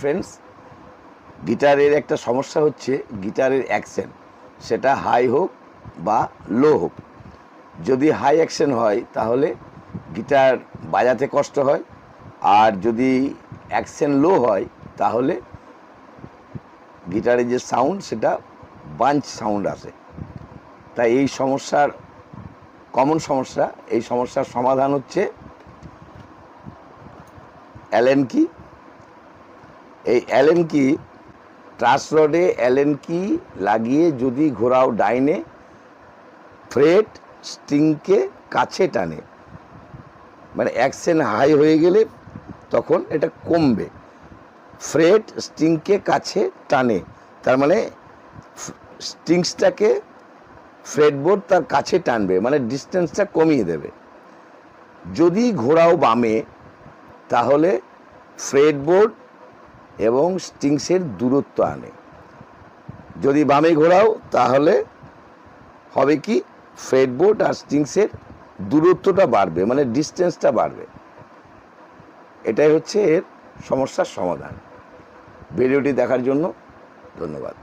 Friends, গিটারের একটা সমস্যা হচ্ছে গিটারের অ্যাকশন, সেটা হাই হোক বা লো হোক। যদি হাই অ্যাকশন হয় তাহলে গিটার বাজাতে কষ্ট হয়, আর যদি অ্যাকশন লো হয় তাহলে গিটারের যে সাউন্ড সেটা বাঞ্চ সাউন্ড আসে। তাই এই সমস্যার কমন সমস্যা, এই সমস্যার সমাধান হচ্ছে অ্যালেন কি। এই অ্যালেন কি ট্রাস রডে অ্যালেন কি লাগিয়ে যদি ঘোরাও ডাইনে, ফ্রেট স্ট্রিংকে কাছে টানে, মানে অ্যাকশন হাই হয়ে গেলে তখন এটা কমবে। ফ্রেট স্ট্রিংকে কাছে টানে, তার মানে স্ট্রিংসটাকে ফ্রেটবোর্ড তার কাছে টানবে, মানে ডিস্টেন্সটা কমিয়ে দেবে। যদি ঘোরাও বামে তাহলে ফ্রেটবোর্ড এবং স্ট্রিংসের দূরত্ব আনে। যদি বামে ঘোরাও তাহলে হবে কি, ফ্রেটবোর্ড আর স্ট্রিংসের দূরত্বটা বাড়বে, মানে ডিস্টেন্সটা বাড়বে। এটাই হচ্ছে এর সমস্যার সমাধান। ভিডিওটি দেখার জন্য ধন্যবাদ।